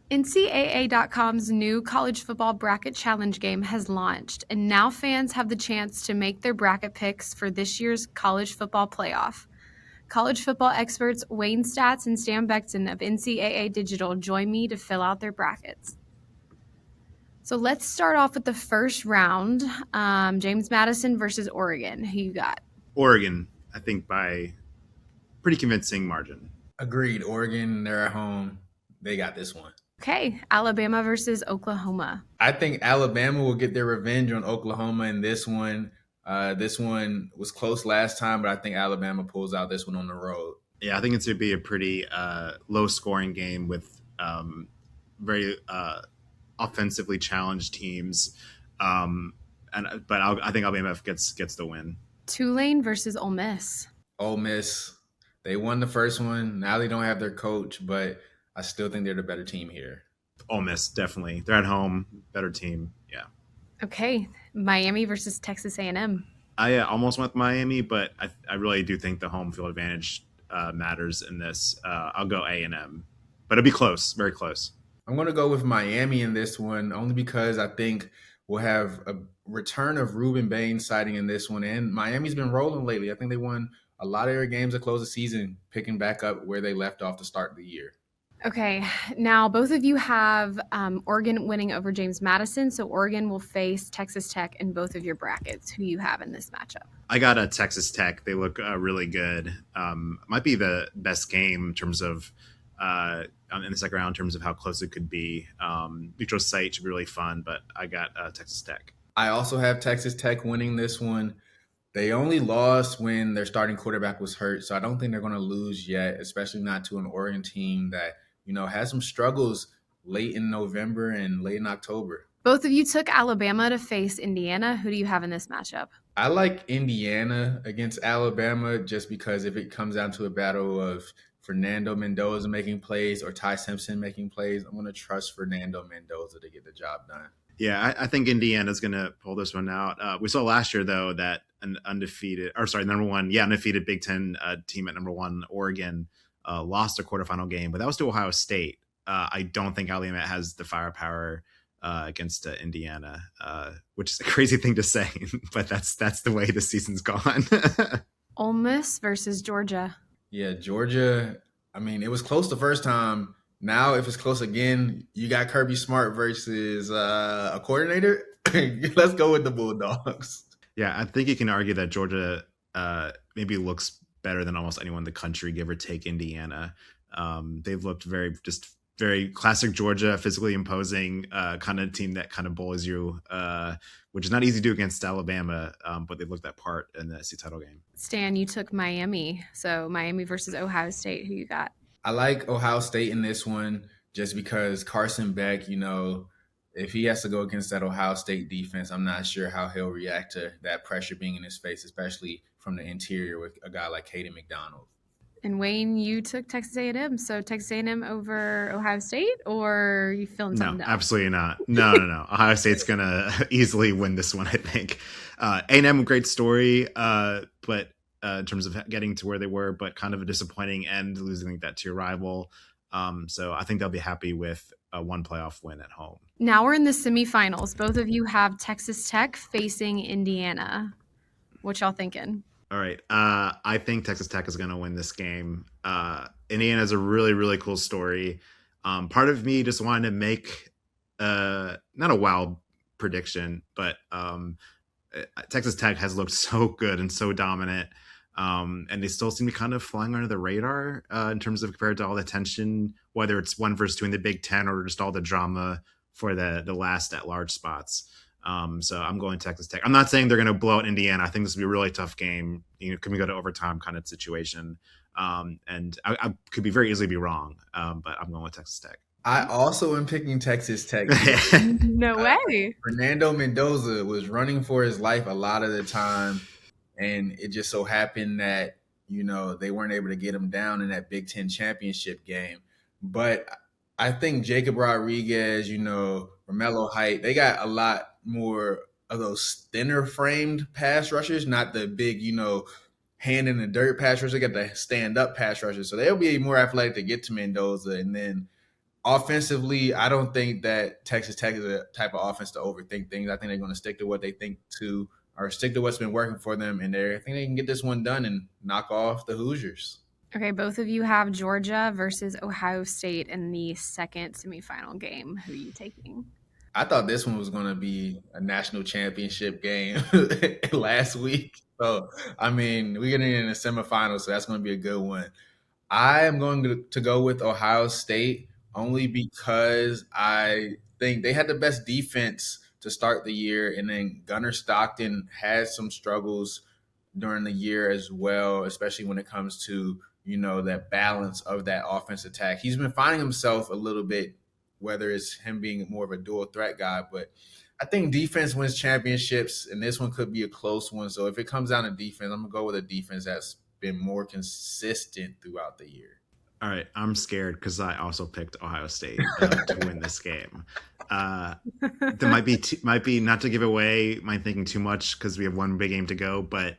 NCAA.com's new college football bracket challenge game has launched, and now fans have the chance to make their bracket picks for this year's college football playoff. College football experts Wayne Staats and Stan Becton of NCAA Digital join me to fill out their brackets. So let's start off with the first round. James Madison versus Oregon. Who you got? Oregon, I think by pretty convincing margin. Agreed. Oregon, they're at home. They got this one. Okay, Alabama versus Oklahoma. I think Alabama will get their revenge on Oklahoma in this one. This one was close last time, but I think Alabama pulls out this one on the road. Yeah, I think it's going to be a pretty low-scoring game with very offensively challenged teams. I think Alabama gets the win. Tulane versus Ole Miss. Ole Miss, they won the first one. Now they don't have their coach, but I still think they're the better team here. Ole Miss, definitely. They're at home, better team. Yeah. Okay, Miami versus Texas A&M. I almost went with Miami, but I really do think the home field advantage matters in this. I'll go A&M, but it'll be close, very close. I'm going to go with Miami in this one, only because I think we'll have a return of Ruben Baines sighting in this one. And Miami's been rolling lately. I think they won a lot of their games to close the season, picking back up where they left off to start the year. Okay, now both of you have Oregon winning over James Madison, so Oregon will face Texas Tech in both of your brackets. Who you have in this matchup? I got a Texas Tech. They look really good. Might be the best game in terms of in the second round in terms of how close it could be. Neutral site should be really fun, but I got Texas Tech. I also have Texas Tech winning this one. They only lost when their starting quarterback was hurt, so I don't think they're going to lose yet, especially not to an Oregon team that, had some struggles late in November and late in October. Both of you took Alabama to face Indiana. Who do you have in this matchup? I like Indiana against Alabama just because if it comes down to a battle of Fernando Mendoza making plays or Ty Simpson making plays, I'm going to trust Fernando Mendoza to get the job done. Yeah, I think Indiana's going to pull this one out. We saw last year, though, that an undefeated Big Ten team at number one, Oregon, lost a quarterfinal game, but that was to Ohio State. I don't think Alabama has the firepower against Indiana, which is a crazy thing to say, but that's the way the season's gone. Ole Miss versus Georgia. Yeah, Georgia, it was close the first time. Now, if it's close again, you got Kirby Smart versus a coordinator. Let's go with the Bulldogs. Yeah, I think you can argue that Georgia maybe looks better than almost anyone in the country, give or take Indiana. They've looked very classic Georgia, physically imposing kind of team that kind of bullies you, which is not easy to do against Alabama, but they've looked that part in the SEC title game. Stan, you took Miami. So Miami versus Ohio State. Who you got? I like Ohio State in this one just because Carson Beck, if he has to go against that Ohio State defense, I'm not sure how he'll react to that pressure being in his face, especially from the interior with a guy like Hayden McDonald. And Wayne, you took Texas A&M. So Texas A&M over Ohio State, or are you feeling something? No, absolutely not. No. Ohio State's going to easily win this one, I think. A&M, great story, but in terms of getting to where they were, but kind of a disappointing end, losing that to your rival. So I think they'll be happy with a one playoff win at home. Now we're in the semifinals. Both of you have Texas Tech facing Indiana. What y'all thinking? All right. I think Texas Tech is going to win this game. Indiana is a really, really cool story. Part of me just wanted to make not a wild prediction, but Texas Tech has looked so good and so dominant. And they still seem to be kind of flying under the radar in terms of compared to all the attention, whether it's 1 versus 2 in the Big Ten or just all the drama for the last at-large spots. So I'm going Texas Tech. I'm not saying they're going to blow out Indiana. I think this will be a really tough game. Can we go to overtime kind of situation? And I could be very easily be wrong, but I'm going with Texas Tech. I also am picking Texas Tech. No way. Fernando Mendoza was running for his life a lot of the time. And it just so happened that, they weren't able to get him down in that Big Ten championship game. But I think Jacob Rodriguez, Romello Height, they got a lot more of those thinner framed pass rushers, not the big, hand in the dirt pass rushers. They got the stand up pass rushers. So they'll be more athletic to get to Mendoza. And then Offensively, I don't think that Texas Tech is a type of offense to overthink things. I think they're going to stick to what they think to, or stick to what's been working for them, and I think they can get this one done and knock off the Hoosiers. Okay, both of you have Georgia versus Ohio State in the second semifinal game. Who are you taking? I thought this one was going to be a national championship game last week. So, I mean, we're getting in the semifinals, so that's going to be a good one. I am going to go with Ohio State only because I think they had the best defense to start the year, and then Gunnar Stockton had some struggles during the year as well, especially when it comes to that balance of that offense attack. He's been finding himself a little bit, whether it's him being more of a dual threat guy, but I think defense wins championships, and this one could be a close one. So if it comes down to defense, I'm gonna go with a defense that's been more consistent throughout the year. All right, I'm scared because I also picked Ohio State to win this game. There might be not to give away my thinking too much because we have one big game to go, but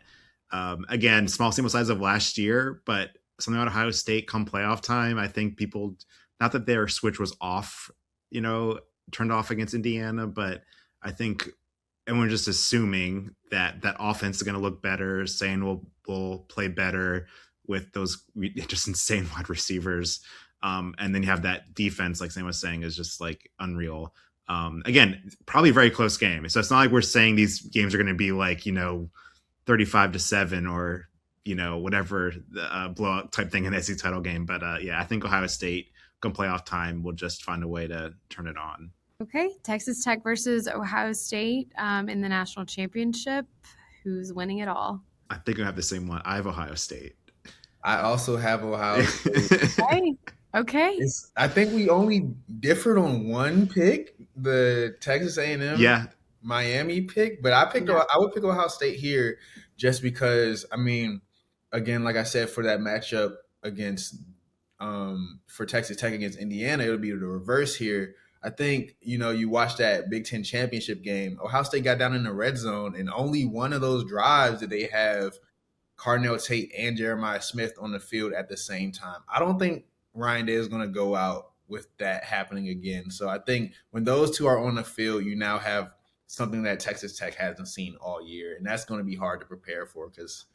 again, small sample size of last year, but something about Ohio State come playoff time, I think people, not that their switch was off, turned off against Indiana, but I think everyone's just assuming that that offense is going to look better, saying will play better with those just insane wide receivers. And then you have that defense, like Sam was saying, is just like unreal. Again, probably a very close game. So it's not like we're saying these games are going to be like, 35-7 or, whatever blowout type thing in the SEC title game. But yeah, I think Ohio State come playoff time will just find a way to turn it on. Okay, Texas Tech versus Ohio State in the national championship. Who's winning it all? I think I have the same one. I have Ohio State. I also have Ohio State. Okay. I think we only differed on one pick, the Texas A&M Miami pick, but I would pick Ohio State here just because, I mean, again, like I said, for that matchup against for Texas Tech against Indiana, it would be the reverse here. I think, you watch that Big Ten championship game, Ohio State got down in the red zone, and only one of those drives did they have Cardinal Tate and Jeremiah Smith on the field at the same time. I don't think Ryan Day is going to go out with that happening again. So I think when those two are on the field, you now have something that Texas Tech hasn't seen all year, and that's going to be hard to prepare for because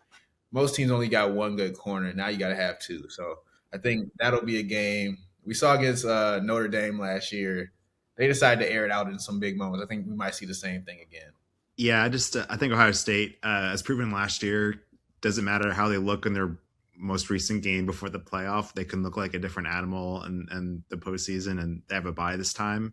most teams only got one good corner. Now you got to have two. So I think that'll be a game. We saw against Notre Dame last year. They decided to air it out in some big moments. I think we might see the same thing again. Yeah, I think Ohio State, as proven last year, doesn't matter how they look in their most recent game before the playoff. They can look like a different animal in the postseason, and they have a bye this time.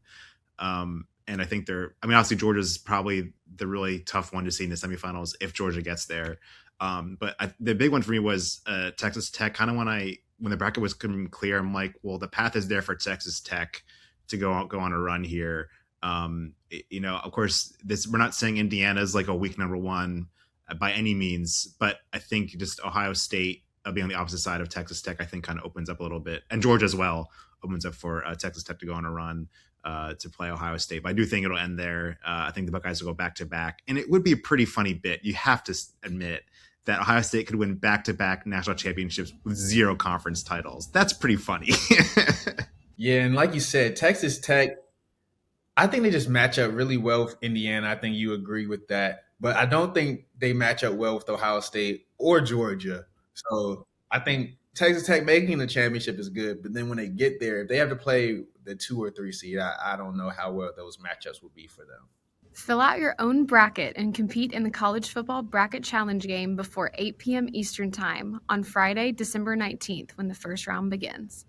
And I think obviously Georgia's probably the really tough one to see in the semifinals if Georgia gets there. But the big one for me was Texas Tech. Kind of when the bracket was coming clear, I'm like, well, the path is there for Texas Tech to go on a run here. Of course, we're not saying Indiana's like a weak number one by any means, but I think just Ohio State being on the opposite side of Texas Tech, I think kind of opens up a little bit, and Georgia as well opens up for Texas Tech to go on a run to play Ohio State. But I do think it'll end there. I think the Buckeyes will go back to back, and it would be a pretty funny bit. You have to admit that Ohio State could win back-to-back national championships with 0 conference titles. That's pretty funny. Yeah, and like you said, Texas Tech, I think they just match up really well with Indiana. I think you agree with that. But I don't think they match up well with Ohio State or Georgia. So I think Texas Tech making the championship is good. But then when they get there, if they have to play the 2 or 3 seed, I don't know how well those matchups will be for them. Fill out your own bracket and compete in the College Football Bracket Challenge game before 8 p.m. Eastern Time on Friday, December 19th, when the first round begins.